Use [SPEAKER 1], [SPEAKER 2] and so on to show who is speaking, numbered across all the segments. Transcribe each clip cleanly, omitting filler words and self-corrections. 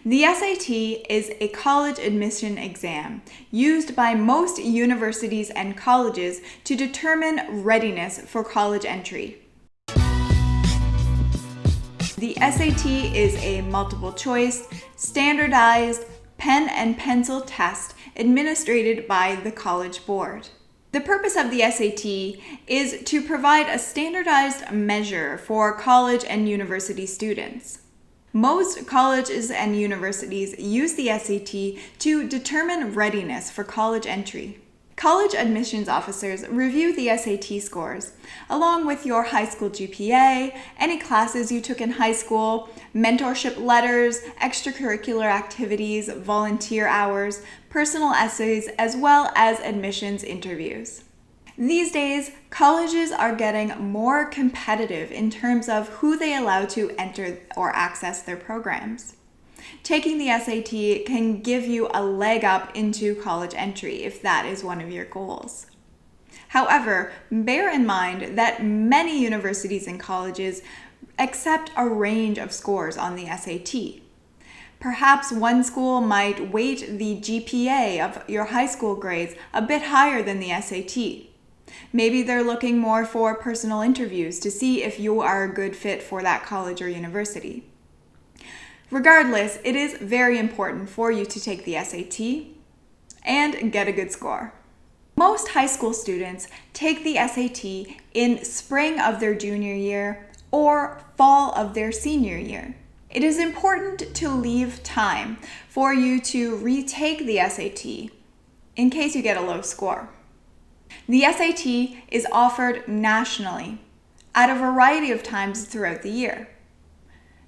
[SPEAKER 1] The SAT is a college admission exam used by most universities and colleges to determine readiness for college entry. The SAT is a multiple choice, standardized, pen and pencil test administered by the College Board. The purpose of the SAT is to provide a standardized measure for college and university students. Most colleges and universities use the SAT to determine readiness for college entry. College admissions officers review the SAT scores, along with your high school GPA, any classes you took in high school, mentorship letters, extracurricular activities, volunteer hours, personal essays, as well as admissions interviews. These days, colleges are getting more competitive in terms of who they allow to enter or access their programs. Taking the SAT can give you a leg up into college entry if that is one of your goals. However, bear in mind that many universities and colleges accept a range of scores on the SAT. Perhaps one school might weight the GPA of your high school grades a bit higher than the SAT. Maybe they're looking more for personal interviews to see if you are a good fit for that college or university. Regardless, it is very important for you to take the SAT and get a good score. Most high school students take the SAT in spring of their junior year or fall of their senior year. It is important to leave time for you to retake the SAT in case you get a low score. The SAT is offered nationally at a variety of times throughout the year.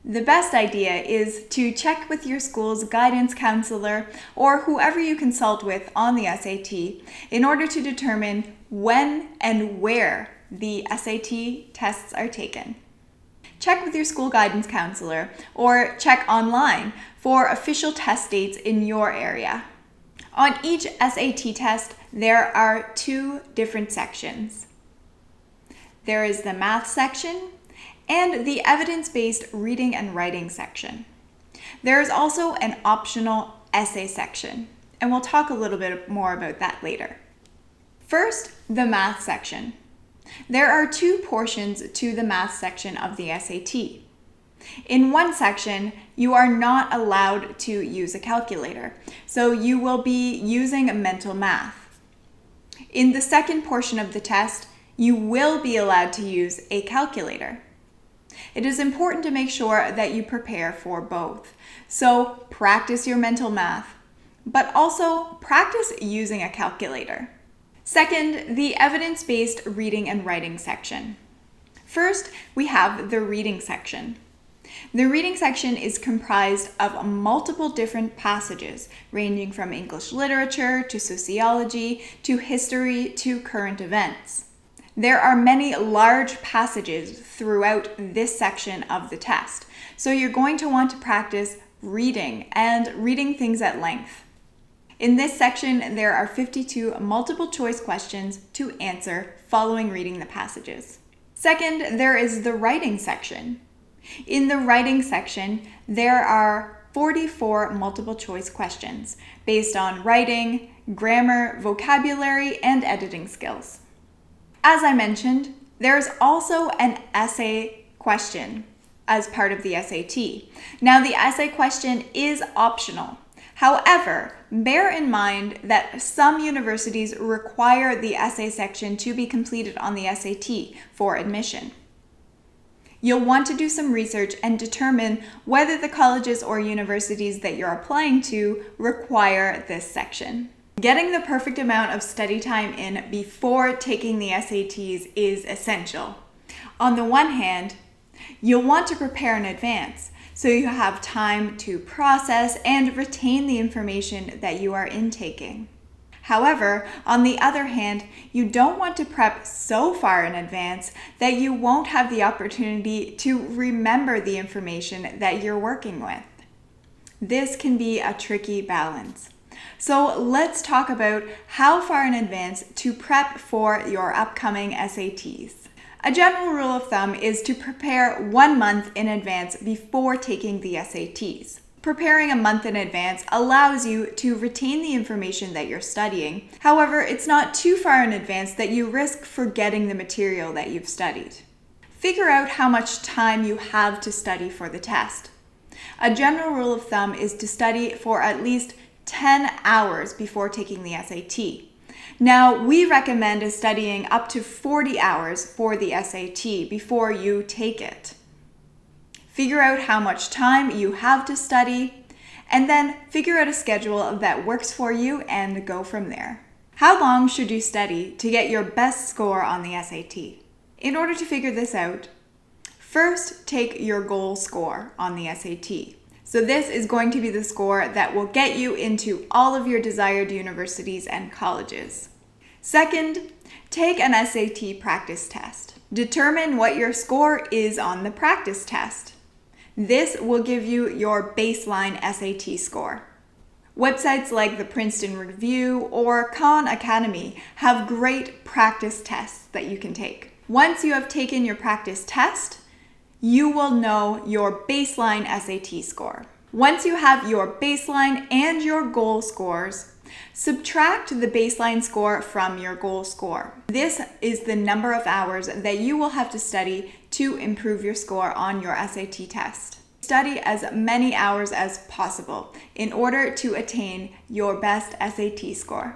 [SPEAKER 1] The best idea is to check with your school's guidance counselor or whoever you consult with on the SAT in order to determine when and where the SAT tests are taken. Check with your school guidance counselor or check online for official test dates in your area. On each SAT test, there are two different sections. There is the math section and the evidence-based reading and writing section. There is also an optional essay section, and we'll talk a little bit more about that later. First, the math section. There are two portions to the math section of the SAT. In one section, you are not allowed to use a calculator, so you will be using mental math. In the second portion of the test, you will be allowed to use a calculator. It is important to make sure that you prepare for both. So practice your mental math, but also practice using a calculator. Second, the evidence-based reading and writing section. First, we have the reading section. The reading section is comprised of multiple different passages, ranging from English literature to sociology to history to current events. There are many large passages throughout this section of the test, so you're going to want to practice reading and reading things at length. In this section, there are 52 multiple choice questions to answer following reading the passages. Second, there is the writing section. In the writing section, there are 44 multiple choice questions based on writing, grammar, vocabulary, and editing skills. As I mentioned, there's also an essay question as part of the SAT. Now, the essay question is optional. However, bear in mind that some universities require the essay section to be completed on the SAT for admission. You'll want to do some research and determine whether the colleges or universities that you're applying to require this section. Getting the perfect amount of study time in before taking the SATs is essential. On the one hand, you'll want to prepare in advance so you have time to process and retain the information that you are intaking. However, on the other hand, you don't want to prep so far in advance that you won't have the opportunity to remember the information that you're working with. This can be a tricky balance. So let's talk about how far in advance to prep for your upcoming SATs. A general rule of thumb is to prepare 1 month in advance before taking the SATs. Preparing a month in advance allows you to retain the information that you're studying. However, it's not too far in advance that you risk forgetting the material that you've studied. Figure out how much time you have to study for the test. A general rule of thumb is to study for at least 10 hours before taking the SAT. Now, we recommend studying up to 40 hours for the SAT before you take it. Figure out how much time you have to study, and then figure out a schedule that works for you and go from there. How long should you study to get your best score on the SAT? In order to figure this out, first take your goal score on the SAT. So this is going to be the score that will get you into all of your desired universities and colleges. Second, take an SAT practice test. Determine what your score is on the practice test. This will give you your baseline SAT score. Websites like the Princeton Review or Khan Academy have great practice tests that you can take. Once you have taken your practice test, you will know your baseline SAT score. Once you have your baseline and your goal scores, subtract the baseline score from your goal score. This is the number of hours that you will have to study to improve your score on your SAT test. Study as many hours as possible in order to attain your best SAT score.